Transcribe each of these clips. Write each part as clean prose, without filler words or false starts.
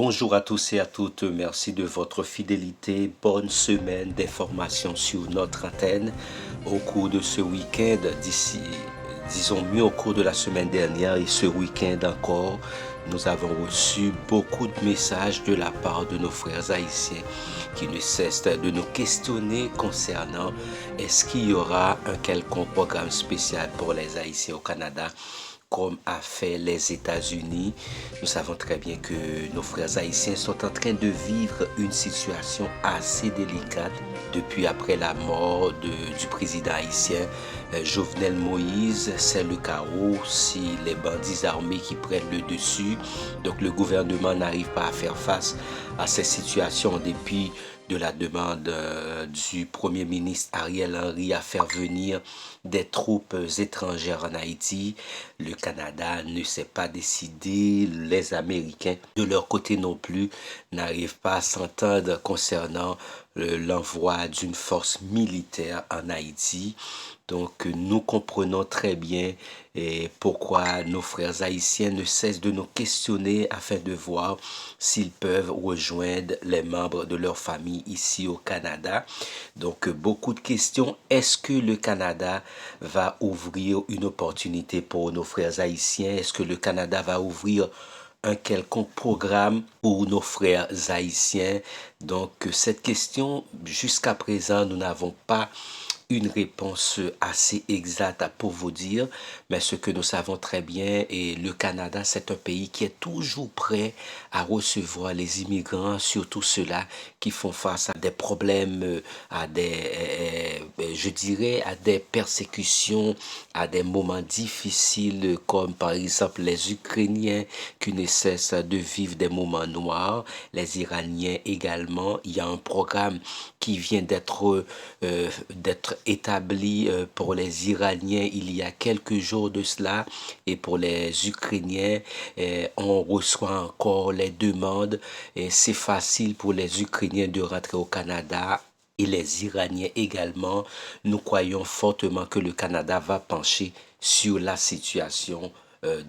Bonjour à tous et à toutes, merci de votre fidélité. Bonne semaine d'informations sur notre antenne. Au cours de ce week-end, disons mieux au cours de la semaine dernière et ce week-end encore, nous avons reçu beaucoup de messages de la part de nos frères haïtiens qui ne cessent de nous questionner concernant est-ce qu'il y aura un quelconque programme spécial pour les Haïtiens au Canada comme a fait les États-Unis. Nous savons très bien que nos frères haïtiens sont en train de vivre une situation assez délicate depuis après la mort du président haïtien Jovenel Moïse. C'est le chaos si les bandits armés qui prennent le dessus. Donc le gouvernement n'arrive pas à faire face à ces situations en dépit de la demande du Premier ministre Ariel Henry à faire venir des troupes étrangères en Haïti. Le Canada ne s'est pas décidé, les Américains de leur côté non plus n'arrivent pas à s'entendre concernant l'envoi d'une force militaire en Haïti. Donc nous comprenons très bien pourquoi nos frères haïtiens ne cessent de nous questionner afin de voir s'ils peuvent rejoindre les membres de leur famille ici au Canada. Donc beaucoup de questions. Est-ce que le Canada va ouvrir une opportunité pour nos frères haïtiens? Est-ce que le Canada va ouvrir un quelconque programme pour nos frères haïtiens? Donc cette question, jusqu'à présent, nous n'avons pas une réponse assez exacte pour vous dire, mais ce que nous savons très bien, et le Canada, c'est un pays qui est toujours prêt à recevoir les immigrants, surtout ceux-là qui font face à des problèmes, à je dirais, à des persécutions, à des moments difficiles, comme par exemple les Ukrainiens qui ne cessent de vivre des moments noirs, les Iraniens également. Il y a un programme qui vient d'être établi pour les Iraniens il y a quelques jours de cela, et pour les Ukrainiens, on reçoit encore les demandes et c'est facile pour les Ukrainiens de rentrer au Canada et les Iraniens également. Nous croyons fortement que le Canada va pencher sur la situation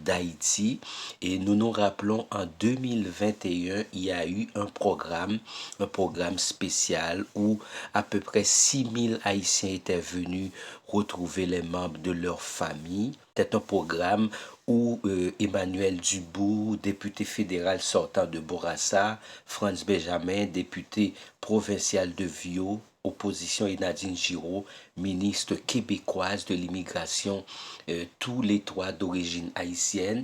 d'Haïti, et nous nous rappelons en 2021 il y a eu un programme spécial où à peu près 6000 Haïtiens étaient venus retrouver les membres de leur famille. C'était un programme où Emmanuel Dubourg, député fédéral sortant de Bourassa, Franz Benjamin, député provincial de Vio, opposition, et Nadine Giraud, ministre québécoise de l'immigration, tous les trois d'origine haïtienne.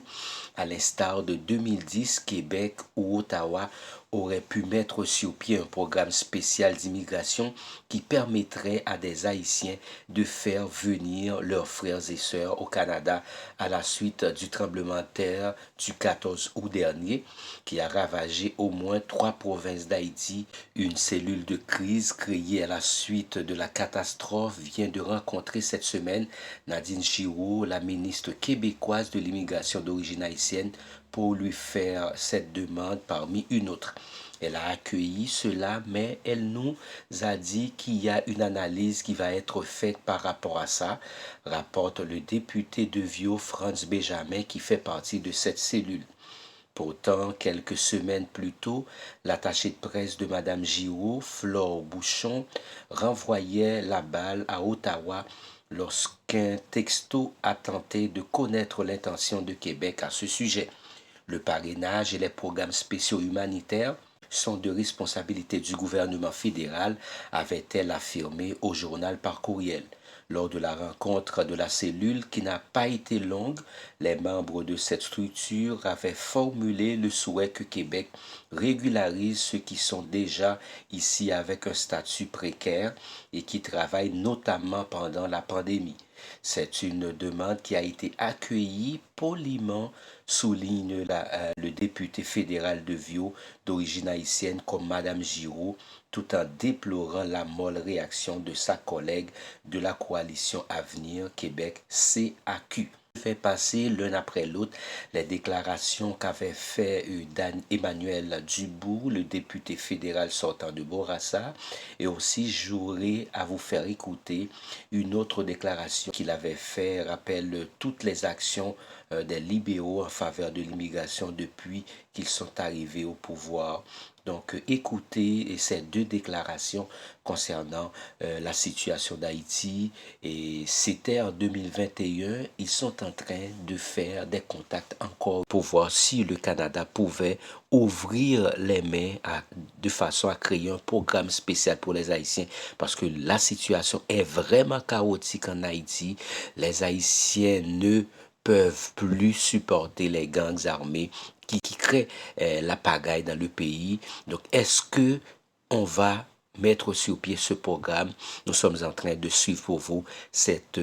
À l'instar de 2010, Québec ou Ottawa auraient pu mettre sur pied un programme spécial d'immigration qui permettrait à des Haïtiens de faire venir leurs frères et sœurs au Canada à la suite du tremblement de terre du 14 août dernier qui a ravagé au moins 3 provinces d'Haïti. Une cellule de crise créée à la suite de la catastrophe vient de rencontrer cette semaine Nadine Giraud, la ministre québécoise de l'immigration d'origine haïtienne, pour lui faire cette demande parmi une autre. Elle a accueilli cela, mais elle nous a dit qu'il y a une analyse qui va être faite par rapport à ça, rapporte le député de Vio, Franz Benjamin, qui fait partie de cette cellule. Pourtant, quelques semaines plus tôt, l'attaché de presse de Mme Giraud, Flore Bouchon, renvoyait la balle à Ottawa lorsqu'un texto a tenté de connaître l'intention de Québec à ce sujet. Le parrainage et les programmes spéciaux humanitaires sont de responsabilité du gouvernement fédéral, avait-elle affirmé au journal par courriel. Lors de la rencontre de la cellule, qui n'a pas été longue, les membres de cette structure avaient formulé le souhait que Québec régularise ceux qui sont déjà ici avec un statut précaire et qui travaillent notamment pendant la pandémie. C'est une demande qui a été accueillie poliment, souligne le député fédéral de Vio d'origine haïtienne comme Mme Giraud, tout en déplorant la molle réaction de sa collègue de la coalition Avenir Québec CAQ. fait passer l'un après l'autre les déclarations qu'avait fait Emmanuel Dubout, le député fédéral sortant de Bourassa, et aussi j'aurais à vous faire écouter une autre déclaration qu'il avait fait, rappelle toutes les actions des libéraux en faveur de l'immigration depuis qu'ils sont arrivés au pouvoir. Donc, écoutez ces deux déclarations concernant la situation d'Haïti. Et c'était en 2021. Ils sont en train de faire des contacts encore pour voir si le Canada pouvait ouvrir les mains de façon à créer un programme spécial pour les Haïtiens. Parce que la situation est vraiment chaotique en Haïti. Les Haïtiens ne peuvent plus supporter les gangs armés qui créent la pagaille dans le pays. Donc, est-ce que on va mettre sur pied ce programme? Nous sommes en train de suivre pour vous cette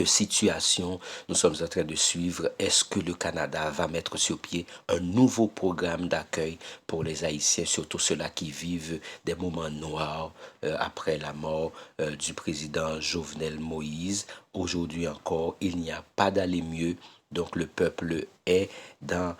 situation. Nous sommes en train de suivre. Est-ce que le Canada va mettre sur pied un nouveau programme d'accueil pour les Haïtiens, surtout ceux-là qui vivent des moments noirs après la mort du président Jovenel Moïse? Aujourd'hui encore, il n'y a pas d'aller mieux. Donc le peuple est dans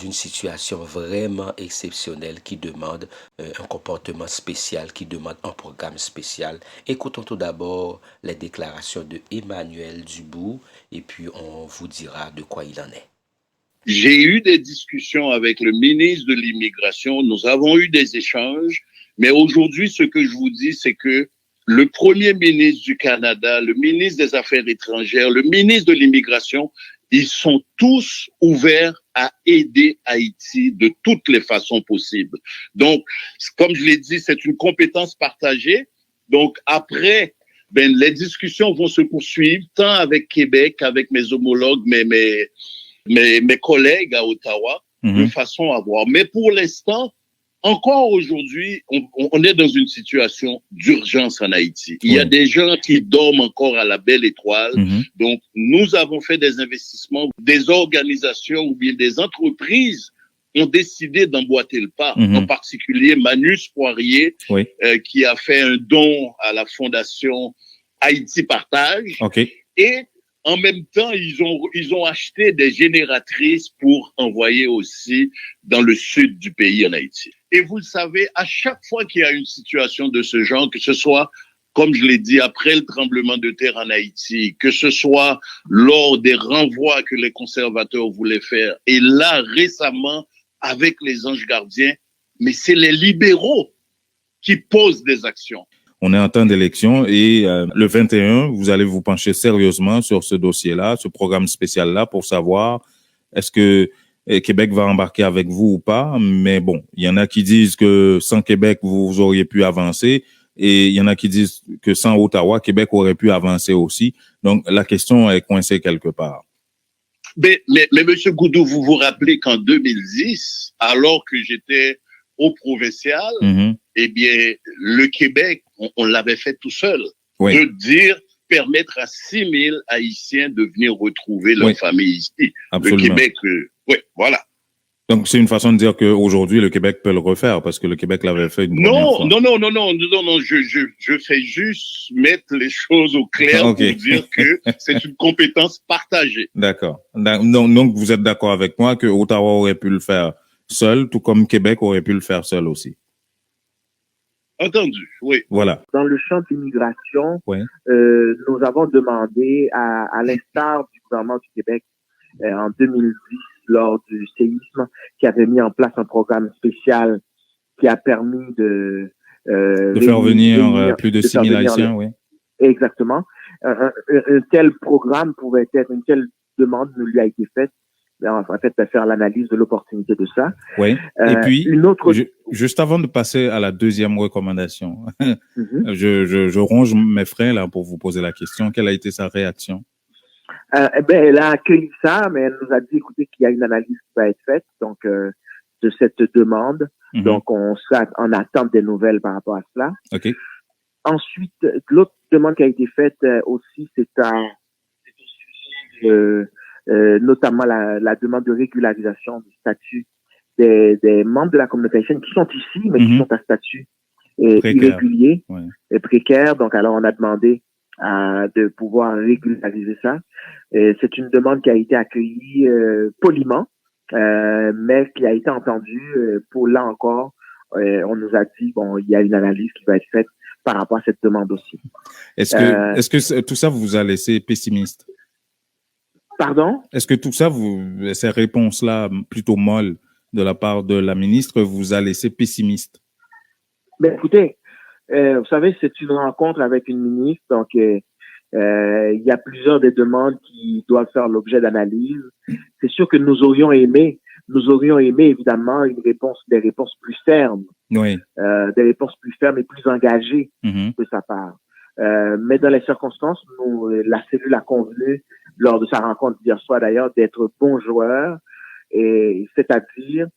une situation vraiment exceptionnelle qui demande un comportement spécial, qui demande un programme spécial. Écoutons tout d'abord les déclarations de Emmanuel Dubout et puis on vous dira de quoi il en est. J'ai eu des discussions avec le ministre de l'Immigration, nous avons eu des échanges, mais aujourd'hui, ce que je vous dis, c'est que le premier ministre du Canada, le ministre des Affaires étrangères, le ministre de l'Immigration, ils sont tous ouverts à aider Haïti de toutes les façons possibles. Donc, comme je l'ai dit, c'est une compétence partagée. Donc, après, les discussions vont se poursuivre, tant avec Québec, avec mes homologues, mes collègues à Ottawa, de façon à voir. Mais pour l'instant, encore aujourd'hui, on est dans une situation d'urgence en Haïti. Il y a des gens qui dorment encore à la belle étoile. Donc, nous avons fait des investissements. Des organisations ou bien des entreprises ont décidé d'emboîter le pas. En particulier, Manus Poirier, qui a fait un don à la fondation Haïti Partage. Et en même temps, ils ont acheté des génératrices pour envoyer aussi dans le sud du pays en Haïti. Et vous le savez, à chaque fois qu'il y a une situation de ce genre, que ce soit, comme je l'ai dit, après le tremblement de terre en Haïti, que ce soit lors des renvois que les conservateurs voulaient faire, et là, récemment, avec les anges gardiens, mais c'est les libéraux qui posent des actions. On est en temps d'élection et le 21, vous allez vous pencher sérieusement sur ce dossier-là, ce programme spécial-là, pour savoir est-ce que Québec va embarquer avec vous ou pas. Mais bon, il y en a qui disent que sans Québec, vous auriez pu avancer. Et il y en a qui disent que sans Ottawa, Québec aurait pu avancer aussi. Donc, la question est coincée quelque part. Mais Monsieur Goudou, vous vous rappelez qu'en 2010, alors que j'étais au provincial, eh bien, le Québec, on l'avait fait tout seul. De dire, permettre à 6 000 Haïtiens de venir retrouver leur famille ici. Absolument. Le Québec, voilà. Donc, c'est une façon de dire qu'aujourd'hui, le Québec peut le refaire parce que le Québec l'avait fait une première fois. Non, je fais juste mettre les choses au clair pour dire que c'est une compétence partagée. D'accord. Donc, vous êtes d'accord avec moi que Ottawa aurait pu le faire seul, tout comme Québec aurait pu le faire seul aussi. Entendu, oui. Voilà. Dans le champ de l'immigration, nous avons demandé, à l'instar du gouvernement du Québec en 2010, lors du séisme, qui avait mis en place un programme spécial qui a permis de faire venir plus de 6 000 Haïtiens, oui. Exactement. Un tel programme pouvait être, une telle demande ne lui a été faite. En fait, de faire l'analyse de l'opportunité de ça. Oui. Et puis, juste avant de passer à la deuxième recommandation, je ronge mes freins là pour vous poser la question. Quelle a été sa réaction? Elle a accueilli ça, mais elle nous a dit, écoutez, qu'il y a une analyse qui va être faite, donc, de cette demande. Donc, on sera en attente des nouvelles par rapport à cela. Ensuite, l'autre demande qui a été faite aussi, c'est notamment la demande de régularisation du statut des membres de la communauté haïtienne qui sont ici, mais qui sont à statut irrégulier et précaire. Donc, alors, on a demandé de pouvoir régulariser ça. C'est une demande qui a été accueillie poliment, mais qui a été entendue pour là encore. On nous a dit bon, il y a une analyse qui va être faite par rapport à cette demande aussi. Est-ce que tout ça vous a laissé pessimiste? Pardon? Est-ce que tout ça, ces réponses-là plutôt molles de la part de la ministre, vous a laissé pessimiste? Ben écoutez, vous savez, c'est une rencontre avec une ministre, donc il y a plusieurs des demandes qui doivent faire l'objet d'analyse. C'est sûr que nous aurions aimé évidemment des réponses plus fermes, oui. Des réponses plus fermes et plus engagées de sa part. Mais dans les circonstances, la cellule a convenu lors de sa rencontre d'hier soir d'ailleurs d'être bon joueur, et c'est-à-dire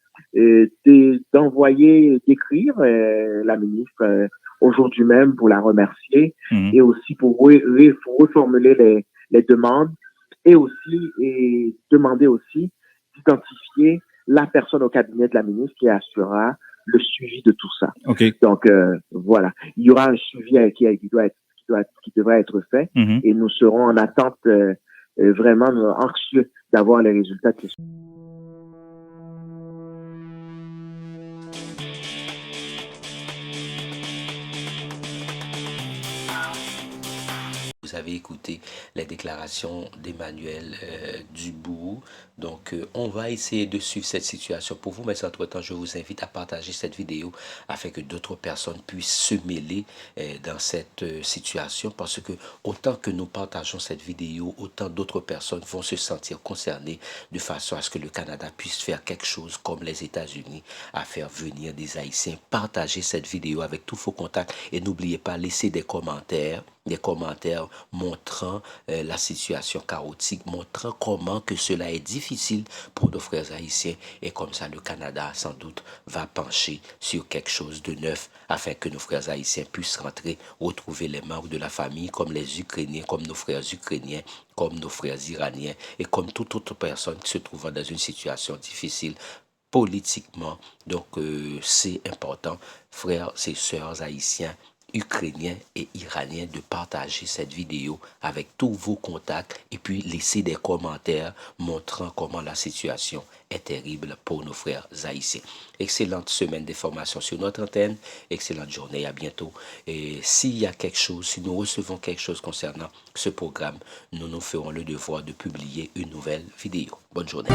d'écrire la ministre aujourd'hui même pour la remercier et aussi pour reformuler les demandes et demander aussi d'identifier la personne au cabinet de la ministre qui assurera le suivi de tout ça. Okay. Donc voilà, il y aura un suivi qui devrait être fait et nous serons en attente vraiment anxieux d'avoir les résultats de ce suivi. Vous avez écouté les déclarations d'Emmanuel Dubourg. Donc, on va essayer de suivre cette situation pour vous. Mais entre-temps, je vous invite à partager cette vidéo afin que d'autres personnes puissent se mêler dans cette situation. Parce que autant que nous partageons cette vidéo, autant d'autres personnes vont se sentir concernées de façon à ce que le Canada puisse faire quelque chose comme les États-Unis à faire venir des Haïtiens. Partagez cette vidéo avec tous vos contacts et n'oubliez pas, laisser des commentaires montrant la situation chaotique, montrant comment que cela est difficile pour nos frères haïtiens, et comme ça le Canada sans doute va pencher sur quelque chose de neuf afin que nos frères haïtiens puissent rentrer, retrouver les membres de la famille comme les Ukrainiens, comme nos frères ukrainiens, comme nos frères iraniens et comme toute autre personne qui se trouvant dans une situation difficile politiquement. Donc c'est important, frères et sœurs haïtiens, ukrainiens et iraniens, de partager cette vidéo avec tous vos contacts et puis laisser des commentaires montrant comment la situation est terrible pour nos frères haïtiens. Excellente semaine de formation sur notre antenne, excellente journée, à bientôt. Et s'il y a quelque chose, si nous recevons quelque chose concernant ce programme, nous nous ferons le devoir de publier une nouvelle vidéo. Bonne journée.